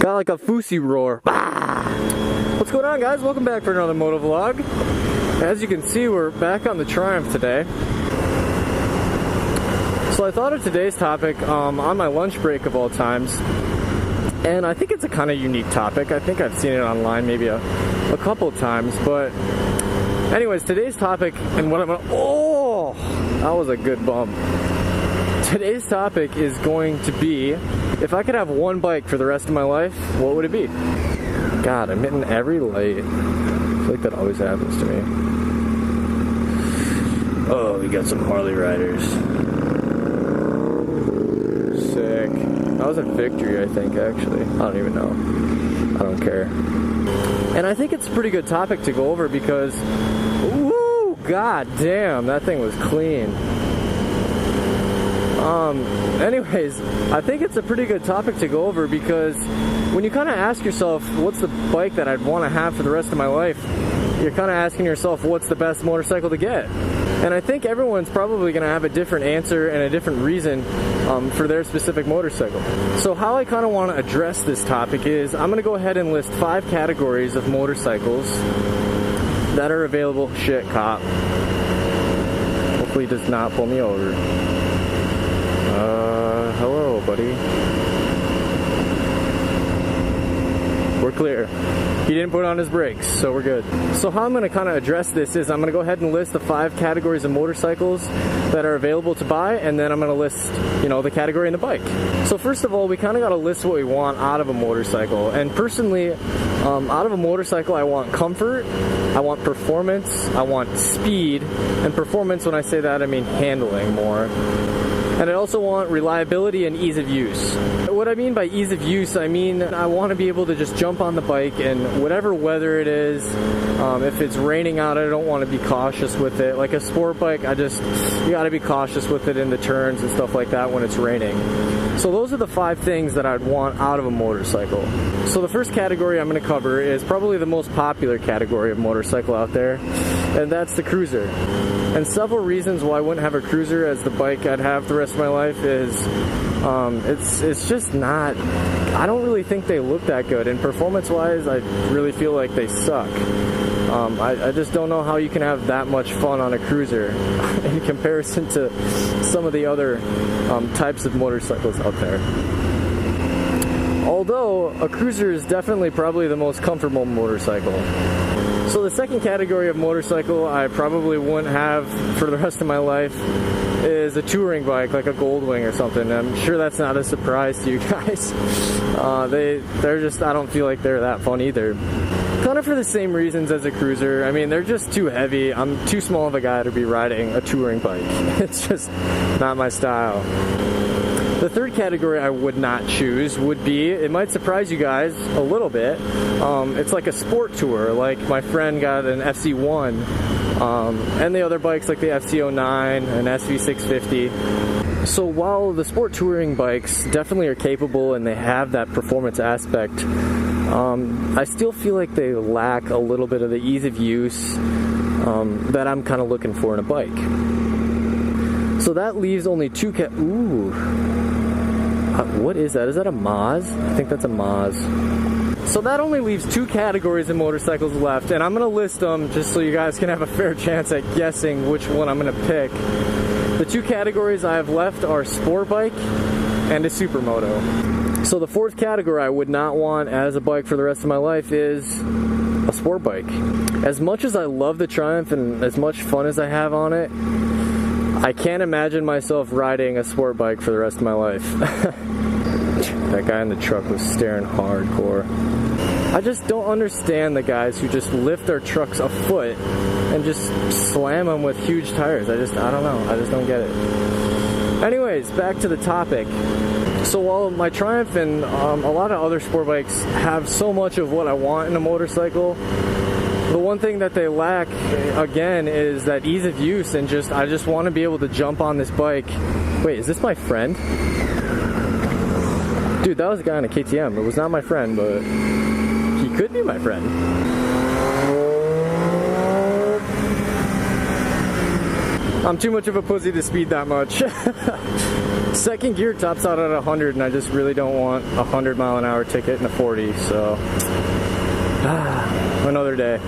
Got like a fousey roar. Bah! What's going on, guys? Welcome back for another moto vlog. As you can see, we're back on the Triumph today. So I thought of today's topic on my lunch break of all times. And I think it's a kind of unique topic. I think I've seen it online maybe a couple of times. But anyways, today's topic and what I'm gonna... Oh! That was a good bump. Today's topic is going to be, if I could have one bike for the rest of my life, what would it be? God, I'm hitting every light. I feel like that always happens to me. Oh, we got some Harley riders. Sick. That was a victory, I think, actually. I don't even know. I don't care. And I think it's a pretty good topic to go over because, woo, god damn, that thing was clean. Anyways, I think it's a pretty good topic to go over because when you kind of ask yourself, what's the bike that I'd want to have for the rest of my life, you're kind of asking yourself, what's the best motorcycle to get? And I think everyone's probably going to have a different answer and a different reason for their specific motorcycle. So how I kind of want to address this topic is, I'm going to go ahead and list 5 categories of motorcycles that are available. Shit, cop. Hopefully he does not pull me over. Hello, buddy. We're clear. He didn't put on his brakes, so we're good. So how I'm going to kind of address this is I'm going to go ahead and list the 5 categories of motorcycles that are available to buy, and then I'm going to list, you know, the category and the bike. So first of all, we kind of got to list what we want out of a motorcycle. And personally, out of a motorcycle, I want comfort, I want performance, I want speed, and performance, when I say that, I mean handling more. And I also want reliability and ease of use. What I mean by ease of use, I mean I want to be able to just jump on the bike and whatever weather it is, if it's raining out, I don't want to be cautious with it. Like a sport bike, you gotta be cautious with it in the turns and stuff like that when it's raining. So those are the 5 things that I'd want out of a motorcycle. So the first category I'm going to cover is probably the most popular category of motorcycle out there, and that's the cruiser. And several reasons why I wouldn't have a cruiser as the bike I'd have the rest of my life is it's just not, I don't really think they look that good, and performance wise I really feel like they suck. I just don't know how you can have that much fun on a cruiser in comparison to some of the other types of motorcycles out there. Although a cruiser is definitely probably the most comfortable motorcycle. So the second category of motorcycle I probably wouldn't have for the rest of my life is a touring bike, like a Goldwing or something. I'm sure that's not a surprise to you guys. They're just, I don't feel like they're that fun either. Kind of for the same reasons as a cruiser. I mean, they're just too heavy. I'm too small of a guy to be riding a touring bike. It's just not my style. The third category I would not choose would be, it might surprise you guys a little bit, it's like a sport tour. Like my friend got an FC1, and the other bikes like the FC09 and SV650. So while the sport touring bikes definitely are capable and they have that performance aspect, I still feel like they lack a little bit of the ease of use that I'm kind of looking for in a bike. So that leaves only 2 what is that? Is that a Maz? I think that's a Maz. So that only leaves 2 categories of motorcycles left, and I'm going to list them just so you guys can have a fair chance at guessing which one I'm going to pick. The 2 categories I have left are sport bike and a supermoto. So the 4th category I would not want as a bike for the rest of my life is a sport bike. As much as I love the Triumph and as much fun as I have on it, I can't imagine myself riding a sport bike for the rest of my life. That guy in the truck was staring hardcore. I just don't understand the guys who just lift their trucks a foot and just slam them with huge tires. I don't know. I just don't get it. Anyways, back to the topic. So while my Triumph and a lot of other sport bikes have so much of what I want in a motorcycle, the one thing that they lack, again, is that ease of use, and I just want to be able to jump on this bike. Wait, is this my friend? Dude, that was a guy on a KTM. It was not my friend, but he could be my friend. I'm too much of a pussy to speed that much. Second gear tops out at 100, and I just really don't want a 100-mile-an-hour ticket in a 40, so another day.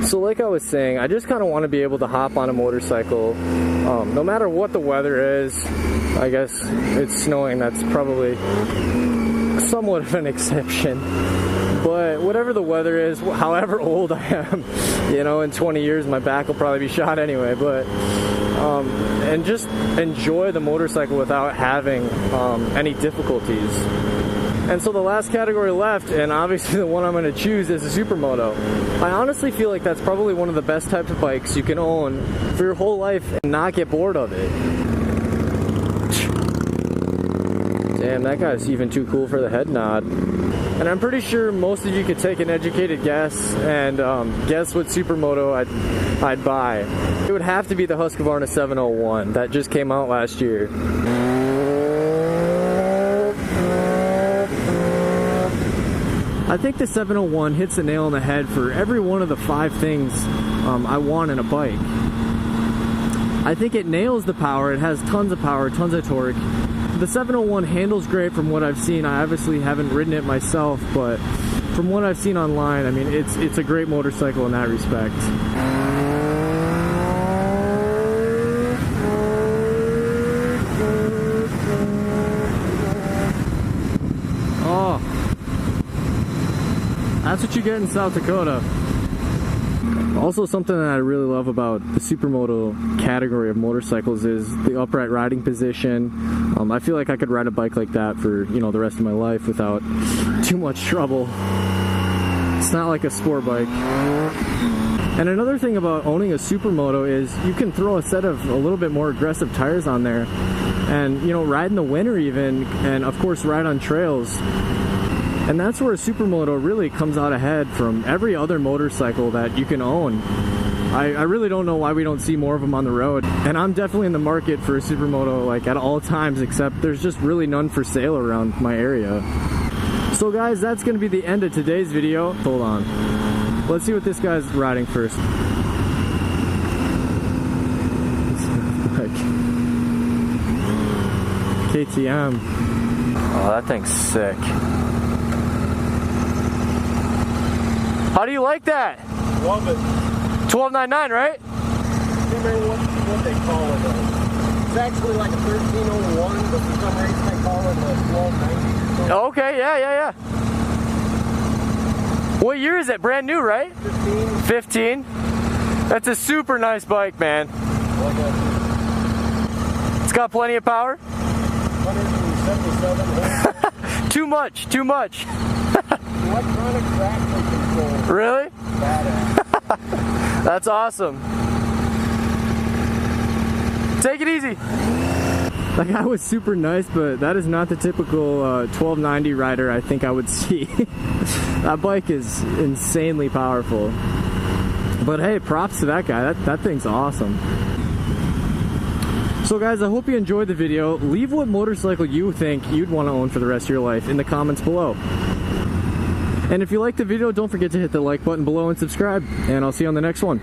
So like I was saying, I just kind of want to be able to hop on a motorcycle no matter what the weather is. I guess it's snowing, that's probably somewhat of an exception. But whatever the weather is, however old I am, you know, in 20 years my back will probably be shot anyway, but and just enjoy the motorcycle without having any difficulties. And so the last category left, and obviously the one I'm going to choose, is a supermoto. I honestly feel like that's probably one of the best types of bikes you can own for your whole life and not get bored of it. Damn, that guy's even too cool for the head nod. And I'm pretty sure most of you could take an educated guess and guess what supermoto I'd buy. It would have to be the Husqvarna 701 that just came out last year. I think the 701 hits the nail on the head for every one of the 5 things I want in a bike. I think it nails the power, it has tons of power, tons of torque. The 701 handles great from what I've seen. I obviously haven't ridden it myself, but from what I've seen online, I mean, it's a great motorcycle in that respect. Oh, that's what you get in South Dakota. Also, something that I really love about the supermoto category of motorcycles is the upright riding position. I feel like I could ride a bike like that for, you know, the rest of my life without too much trouble. It's not like a sport bike. And another thing about owning a supermoto is you can throw a set of a little bit more aggressive tires on there and, you know, ride in the winter even, and of course ride on trails. And that's where a supermoto really comes out ahead from every other motorcycle that you can own. I really don't know why we don't see more of them on the road. And I'm definitely in the market for a supermoto, like, at all times, except there's just really none for sale around my area. So guys, that's going to be the end of today's video. Hold on. Let's see what this guy's riding first. KTM. Oh, that thing's sick. How do you like that? Love it. 1299, right? I can't remember what they call it though. It's actually like a 1301, but for some reason they call it a 1290 or something. Okay, yeah. What year is it? Brand new, right? 15. 15? That's a super nice bike, man. It's got plenty of power? 177. Too much. Electronic traction control. Really? Badass. That's awesome. Take it easy. That guy was super nice, but that is not the typical 1290 rider I think I would see. That bike is insanely powerful. But hey, props to that guy. That thing's awesome. So guys, I hope you enjoyed the video. Leave what motorcycle you think you'd want to own for the rest of your life in the comments below. And if you liked the video, don't forget to hit the like button below and subscribe. And I'll see you on the next one.